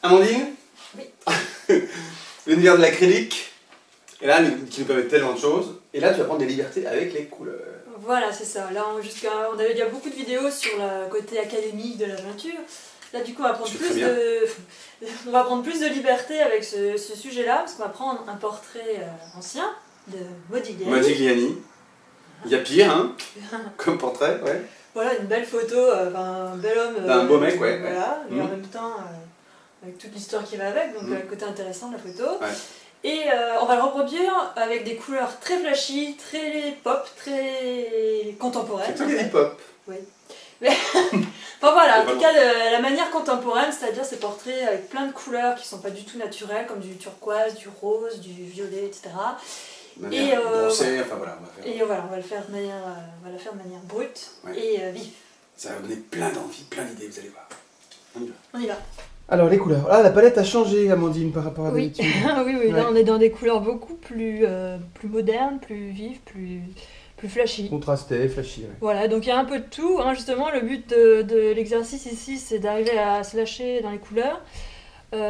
Amandine? Oui. L'univers de l'acrylique, et là, qui nous permet tellement de choses. Et là, tu vas prendre des libertés avec les couleurs. Voilà, c'est ça. Là, on avait déjà beaucoup de vidéos sur le côté académique de la peinture. Là, du coup, on va prendre, on va prendre plus de liberté avec ce sujet-là, parce qu'on va prendre un portrait ancien de Modigliani. Modigliani. Il y a pire, hein, comme portrait, ouais. Voilà, une belle photo, un bel homme. D'un beau mec, ouais. Voilà, et en même temps, avec toute l'histoire qui va avec, donc le côté intéressant de la photo. Ouais. Et on va le reproduire avec des couleurs très flashy, très pop, très contemporaines. C'est tout des pop. Oui. Mais enfin voilà, en tout cas la manière contemporaine, c'est-à-dire ces portraits avec plein de couleurs qui sont pas du tout naturelles, comme du turquoise, du rose, du violet, etc. Et brossé, enfin voilà, on va faire. Et voilà, on va le faire de manière brute et vive. Ça va donner plein d'envie, plein d'idées, vous allez voir. On y va. On y va. Alors les couleurs. Ah, la palette a changé, Amandine, par rapport à d'habitude. Oui, oui, là on est dans des couleurs beaucoup plus modernes, plus vives, plus flashy. Contrasté, flashy, ouais. Voilà, donc il y a un peu de tout, hein, justement, le but de l'exercice ici, c'est d'arriver à se lâcher dans les couleurs.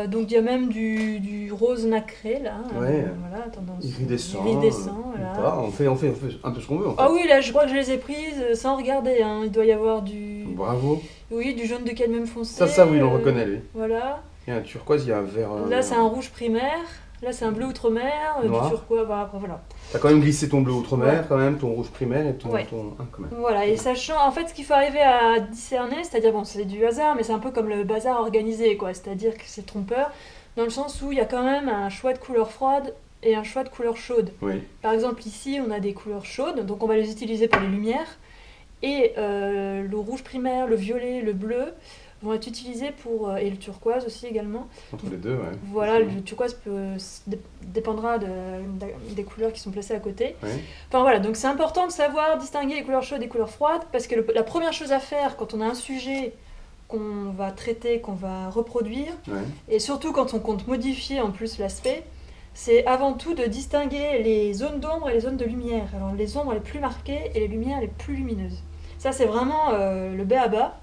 Donc il y a même du rose nacré, là, ouais. Voilà, tendance Iridescent, voilà. Pas. On fait un peu ce qu'on veut, en fait. Ah oui, là je crois que je les ai prises sans regarder, hein. Il doit y avoir du... Bravo. Oui, du jaune de cadmium foncé. Ça oui, on le reconnaît, lui. Voilà. Il y a un turquoise, il y a un vert... Là c'est un rouge primaire, là c'est un bleu outre-mer, du turquoise, après voilà. T'as quand même glissé ton bleu outre-mer, quand même, ton rouge primaire et ton quand même. Voilà, et sachant, en fait, ce qu'il faut arriver à discerner, c'est-à-dire, bon, c'est du hasard, mais c'est un peu comme le bazar organisé, quoi, c'est-à-dire que c'est trompeur, dans le sens où il y a quand même un choix de couleurs froides et un choix de couleurs chaudes. Oui. Par exemple, ici, on a des couleurs chaudes, donc on va les utiliser pour les lumières, et le rouge primaire, le violet, le bleu vont être utilisés pour, et le turquoise aussi également. Entre les deux, ouais. Voilà, le turquoise dépendra des couleurs qui sont placées à côté. Oui. Enfin voilà, donc c'est important de savoir distinguer les couleurs chaudes des couleurs froides, parce que la première chose à faire quand on a un sujet qu'on va traiter, qu'on va reproduire, et surtout quand on compte modifier en plus l'aspect, c'est avant tout de distinguer les zones d'ombre et les zones de lumière. Alors les ombres les plus marquées et les lumières les plus lumineuses. Ça c'est vraiment le b.a.-ba.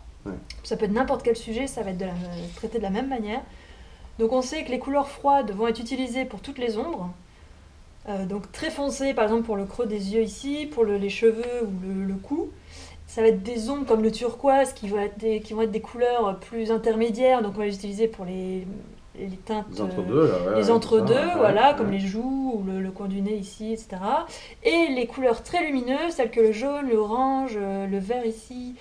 Ça peut être n'importe quel sujet, ça va être traité de la même manière. Donc on sait que les couleurs froides vont être utilisées pour toutes les ombres. Donc très foncé par exemple pour le creux des yeux ici, pour les cheveux ou le cou. Ça va être des ombres comme le turquoise qui vont être des couleurs plus intermédiaires, donc on va les utiliser pour les teintes... Les entre-deux, là, les entre-deux, voilà, comme les joues ou le coin du nez ici, etc. Et les couleurs très lumineuses, telles que le jaune, le orange, le vert ici,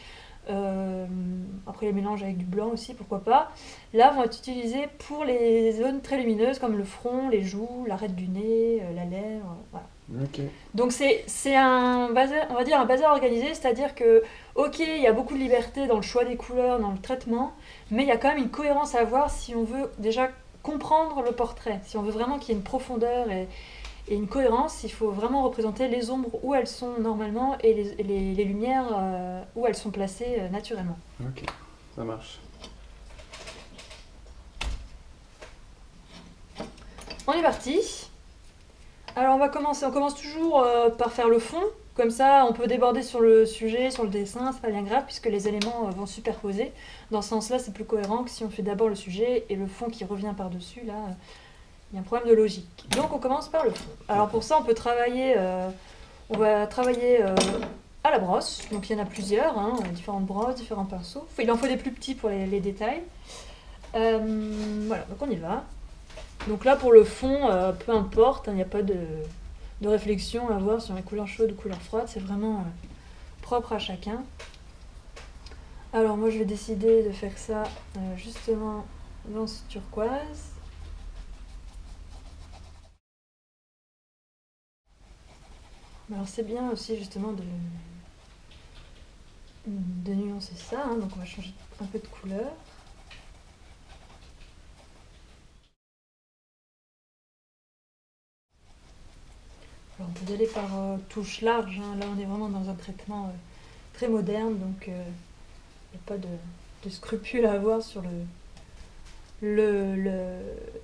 après les mélanges avec du blanc aussi, pourquoi pas, là vont être utilisés pour les zones très lumineuses comme le front, les joues, l'arête du nez, la lèvre, voilà. Okay. Donc c'est un bazar, on va dire un bazar organisé, c'est-à-dire que ok, il y a beaucoup de liberté dans le choix des couleurs, dans le traitement, mais il y a quand même une cohérence à avoir si on veut déjà comprendre le portrait, si on veut vraiment qu'il y ait une profondeur et une cohérence, il faut vraiment représenter les ombres où elles sont normalement et les lumières où elles sont placées naturellement. Ok, ça marche. On est parti. Alors on commence toujours par faire le fond, comme ça on peut déborder sur le sujet, sur le dessin, c'est pas bien grave puisque les éléments vont superposer. Dans ce sens-là c'est plus cohérent que si on fait d'abord le sujet et le fond qui revient par-dessus, là il y a un problème de logique. Donc on commence par le fond. Alors pour ça on va travailler à la brosse, donc il y en a plusieurs, hein, différentes brosses, différents pinceaux. Il en faut des plus petits pour les détails. Voilà, donc on y va. Donc là pour le fond, peu importe, il n'y a pas de réflexion à avoir sur les couleurs chaudes ou couleurs froides, c'est vraiment propre à chacun. Alors moi je vais décider de faire ça justement dans ce turquoise. Alors c'est bien aussi justement de nuancer ça, hein, donc on va changer un peu de couleur. Alors on peut y aller par touche large, hein. Là on est vraiment dans un traitement très moderne, donc il n'y a pas de scrupule à avoir sur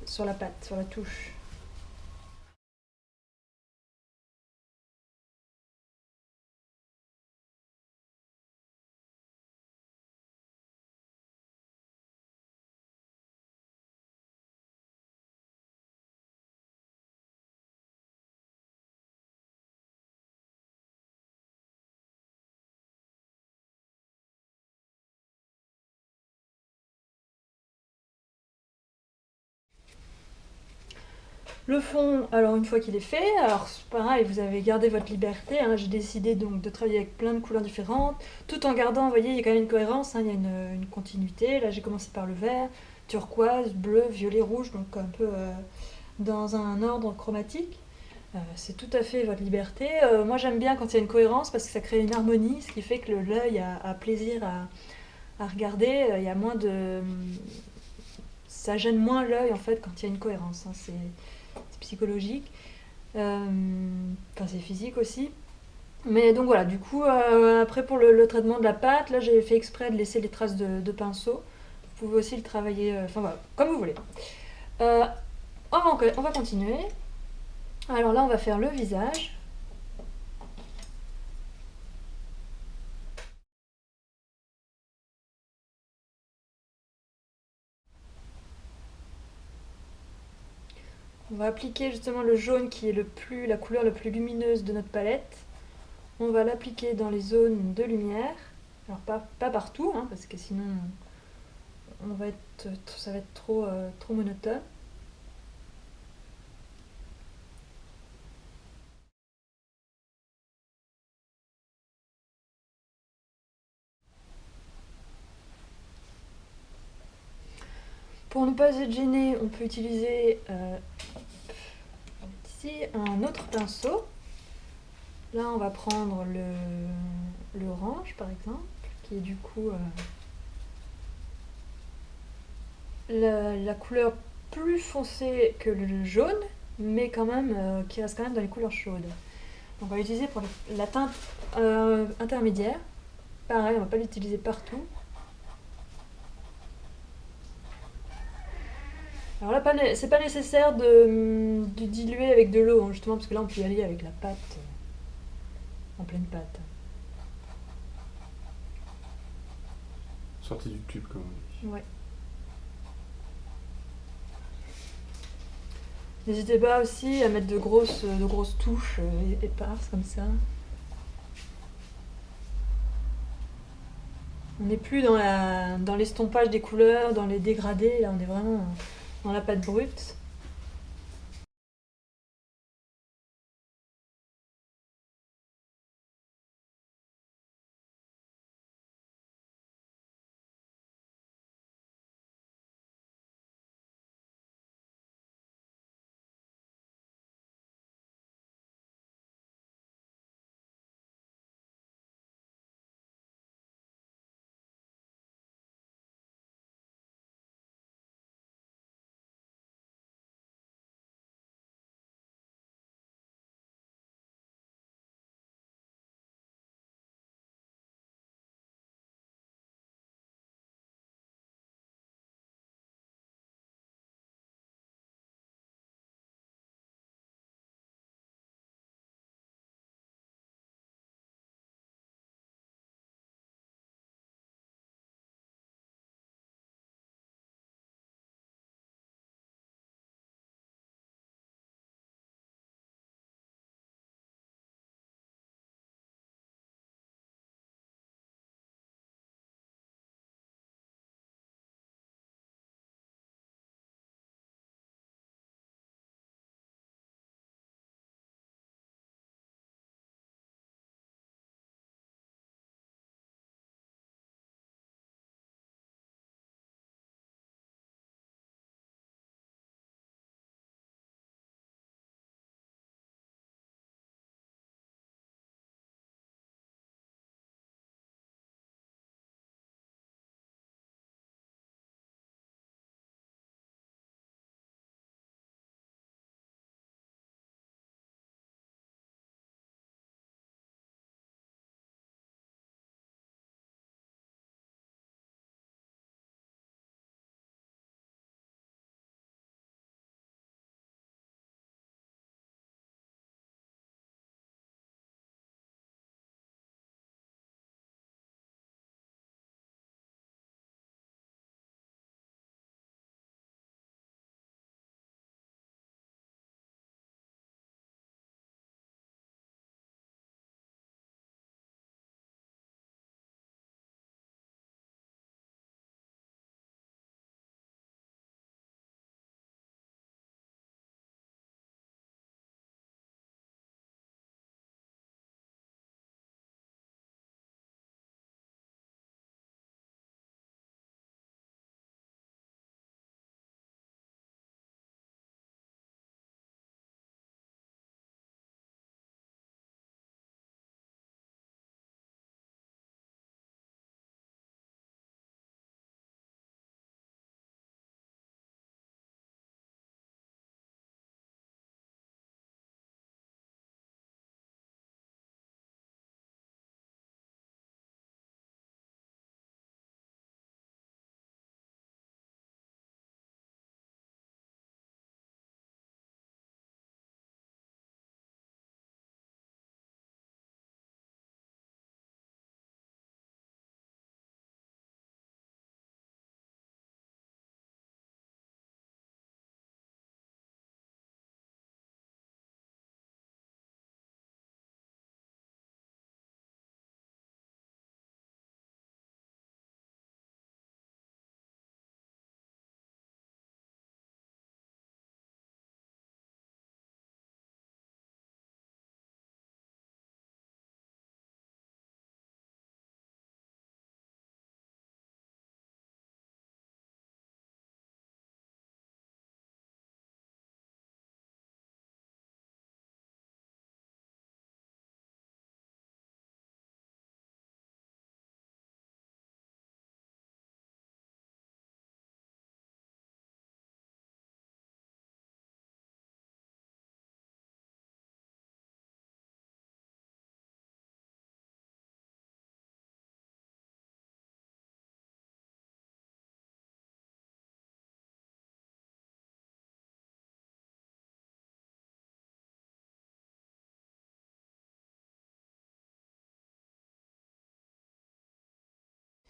sur la pâte, sur la touche. Le fond, alors une fois qu'il est fait, alors c'est pareil, vous avez gardé votre liberté, hein. J'ai décidé donc de travailler avec plein de couleurs différentes, tout en gardant, vous voyez, il y a quand même une cohérence, hein, il y a une continuité. Là j'ai commencé par le vert, turquoise, bleu, violet, rouge, donc un peu dans un ordre chromatique. C'est tout à fait votre liberté. Moi j'aime bien quand il y a une cohérence parce que ça crée une harmonie, ce qui fait que l'œil a plaisir à regarder. Il y a moins de... Ça gêne moins l'œil en fait quand il y a une cohérence, hein. C'est psychologique. Enfin c'est physique aussi. Mais donc voilà, du coup, après pour le traitement de la pâte, là j'ai fait exprès de laisser les traces de pinceau. Vous pouvez aussi le travailler, enfin voilà, comme vous voulez. Euh, on va continuer. Alors là, on va faire le visage. On va appliquer justement le jaune qui est la couleur la plus lumineuse de notre palette. On va l'appliquer dans les zones de lumière. Alors pas partout, hein, parce que sinon ça va être trop monotone. Pour ne pas être gêné, on peut utiliser ici un autre pinceau. Là, on va prendre l'orange, par exemple, qui est du coup la couleur plus foncée que le jaune, mais quand même qui reste quand même dans les couleurs chaudes. Donc, on va l'utiliser pour la teinte intermédiaire. Pareil, on ne va pas l'utiliser partout. Alors là, c'est pas nécessaire de diluer avec de l'eau, hein, justement, parce que là, on peut y aller avec la pâte, en pleine pâte. Sortie du tube, comme on dit. Ouais. N'hésitez pas aussi à mettre de grosses touches éparses comme ça. On n'est plus dans l'estompage des couleurs, dans les dégradés, là on est vraiment dans la pâte brute.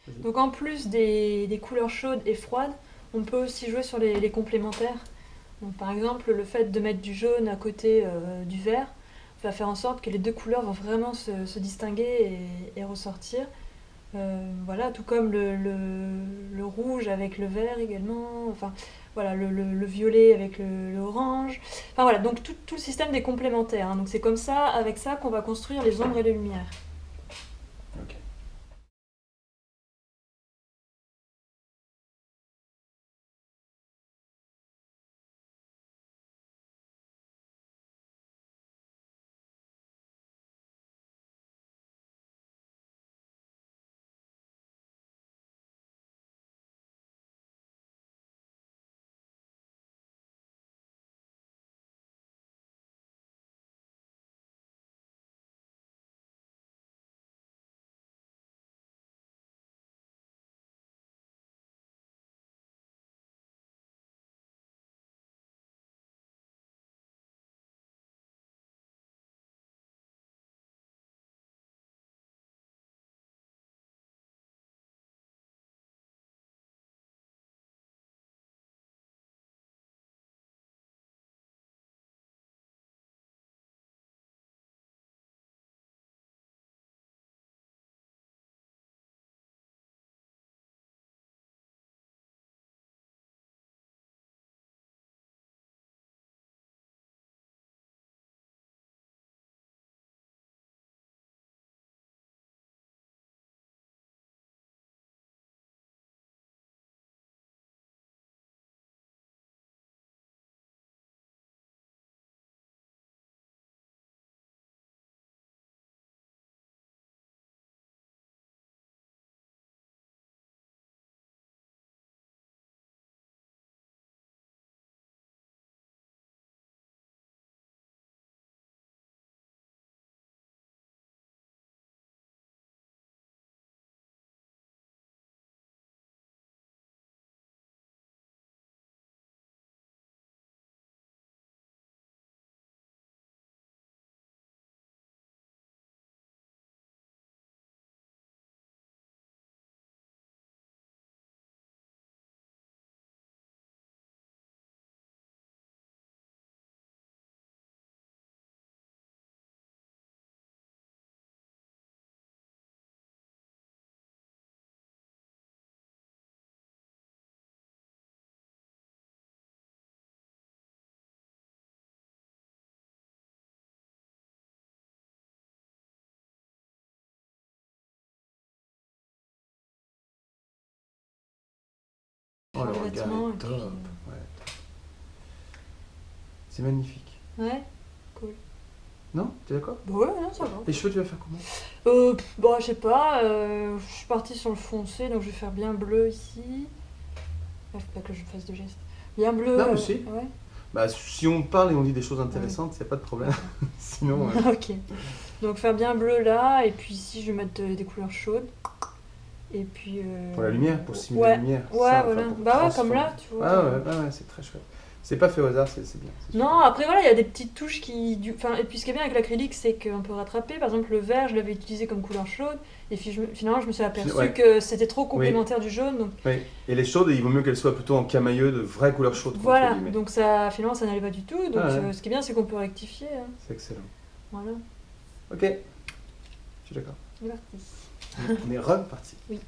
Vas-y. Donc en plus des couleurs chaudes et froides, on peut aussi jouer sur les complémentaires. Donc, par exemple, le fait de mettre du jaune à côté du vert va faire en sorte que les deux couleurs vont vraiment se distinguer et ressortir. Voilà, tout comme le rouge avec le vert également, enfin voilà, le violet avec le orange. Enfin voilà, donc tout le système des complémentaires, hein. Donc c'est comme ça, avec ça, qu'on va construire les ombres et les lumières. Ok. Oh, Sur le les regard vêtements, est et top. puis, Ouais. C'est magnifique. Ouais, cool. Non? T'es d'accord? Bah ouais, non, ça va. Les cheveux, tu vas faire comment? Bah je sais pas, je suis partie sur le foncé, donc je vais faire bien bleu ici. Ouais, faut pas que je fasse de gestes. Bien bleu. Non, mais si. Ouais. Bah, si on parle et on dit des choses intéressantes, y a pas de problème. Sinon, Ok. Donc faire bien bleu là, et puis ici je vais mettre des couleurs chaudes. Et puis. pour la lumière, pour simuler Ouais, la lumière. ouais, ça, voilà. pour Bah ouais, comme transformer. là, tu vois. Ah ouais, c'est très chouette. C'est pas fait au hasard, c'est bien. C'est Non, super. après voilà, il y a des petites touches qui. Enfin, et puis ce qui est bien avec l'acrylique, c'est qu'on peut rattraper. Par exemple, le vert, je l'avais utilisé comme couleur chaude, et puis finalement, je me suis aperçu Ouais. que c'était trop complémentaire du jaune. Donc Oui. Et les chaudes, il vaut mieux qu'elles soient plutôt en camailleux, de vraies couleurs chaudes. quoi, voilà, entre guillemets. donc ça, finalement, ça n'allait pas du tout. Donc Ah ouais. ce qui est bien, c'est qu'on peut rectifier, hein. C'est excellent. Voilà, Ok, je suis d'accord. c'est parti. On est reparti. Oui.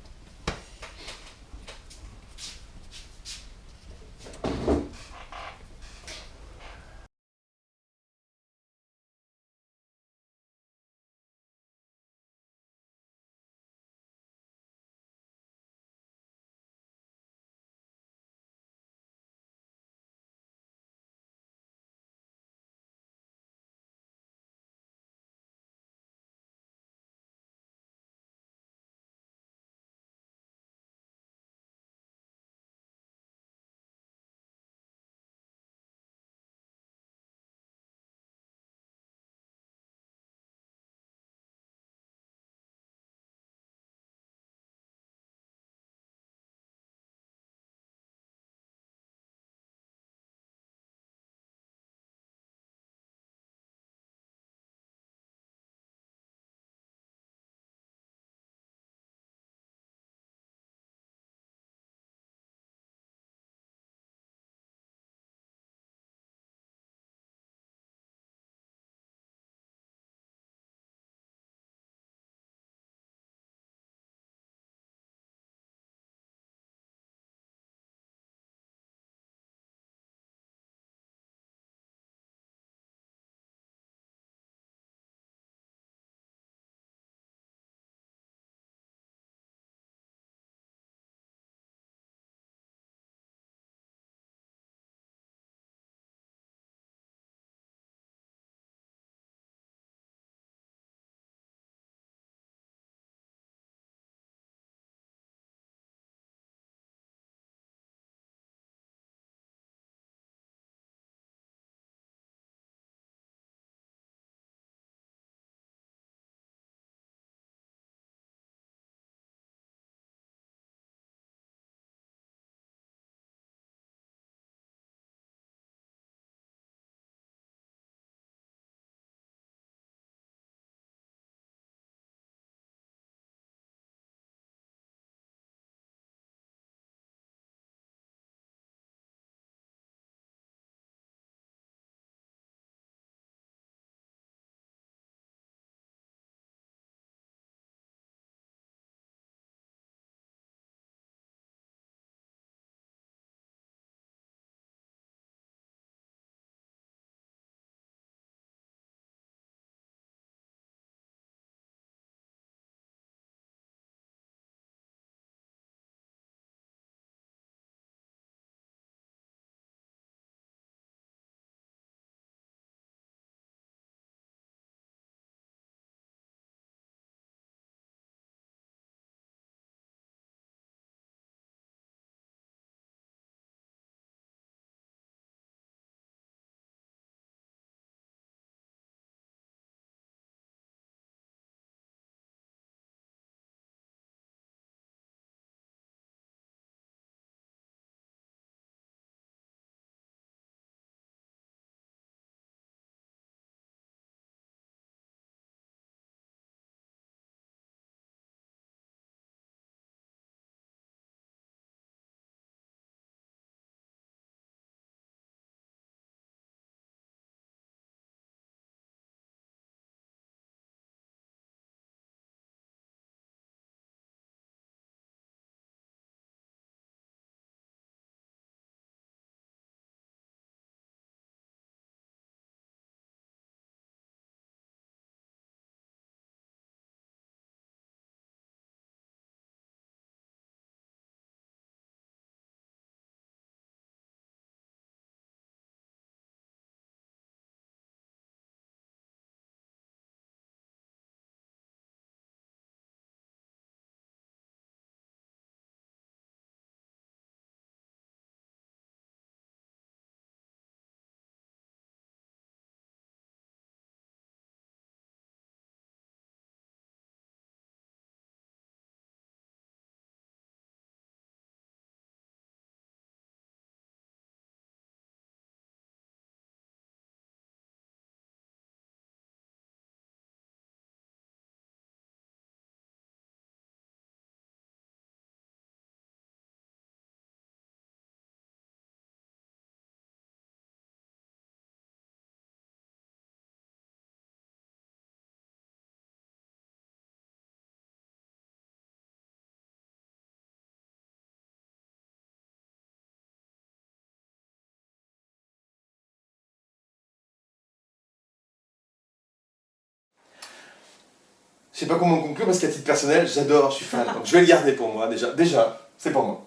Je sais pas comment conclure parce qu'à titre personnel, j'adore, je suis fan. Donc je vais le garder pour moi déjà. Déjà, c'est pour moi.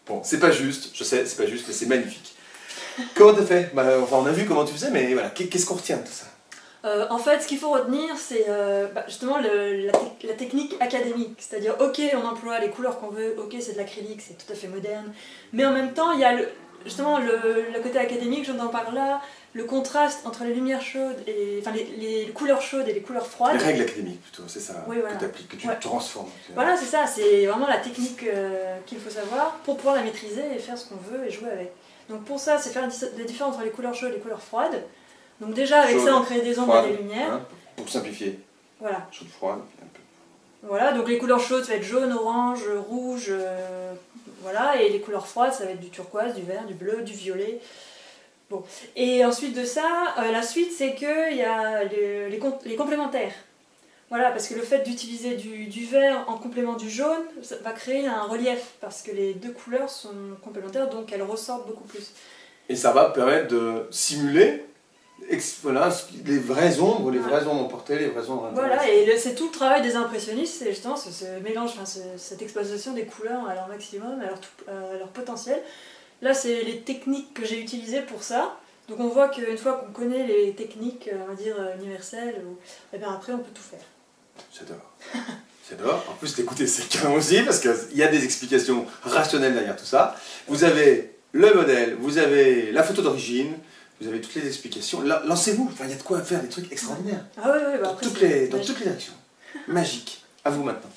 Bon, c'est pas juste, je sais, c'est pas juste, mais c'est magnifique. Comment t'as fait? Enfin, on a vu comment tu faisais, mais voilà, qu'est-ce qu'on retient de tout ça? En fait, ce qu'il faut retenir, c'est justement la technique académique. C'est-à-dire, ok, on emploie les couleurs qu'on veut, ok, c'est de l'acrylique, c'est tout à fait moderne. Mais en même temps, il y a justement le côté académique, j'entends par là, le contraste entre les lumières chaudes, enfin les couleurs chaudes et les couleurs froides. Les règles académiques plutôt, c'est ça, oui, voilà. que tu appliques, que tu transformes. Voilà, c'est ça, c'est vraiment la technique qu'il faut savoir pour pouvoir la maîtriser et faire ce qu'on veut et jouer avec. Donc pour ça, c'est faire la différence entre les couleurs chaudes et les couleurs froides. Donc déjà, avec ça, on crée des ombres et des lumières. Hein, pour simplifier. Voilà. Chaude, froide, puis un peu. Voilà, donc les couleurs chaudes, ça va être jaune, orange, rouge, voilà, et les couleurs froides, ça va être du turquoise, du vert, du bleu, du violet. Bon. Et ensuite de ça, la suite, c'est qu'il y a les complémentaires. Voilà, parce que le fait d'utiliser du vert en complément du jaune, ça va créer un relief, parce que les deux couleurs sont complémentaires, donc elles ressortent beaucoup plus. Et ça va permettre de simuler voilà, les vraies ombres, les vraies ombres emportées, les vraies ombres intérieures. Voilà, et c'est tout le travail des impressionnistes, c'est justement ce mélange, cette exploitation des couleurs à leur maximum, à leur potentiel. Là, c'est les techniques que j'ai utilisées pour ça. Donc on voit qu'une fois qu'on connaît les techniques, on va dire, universelles, et bien après on peut tout faire. J'adore. J'adore. En plus, d'écouter ces cas aussi, parce qu'il y a des explications rationnelles derrière tout ça. Vous avez le modèle, vous avez la photo d'origine, vous avez toutes les explications. Lancez-vous, enfin, il y a de quoi faire des trucs extraordinaires. Ah oui, bah après, dans toutes les directions. Magique. À vous maintenant.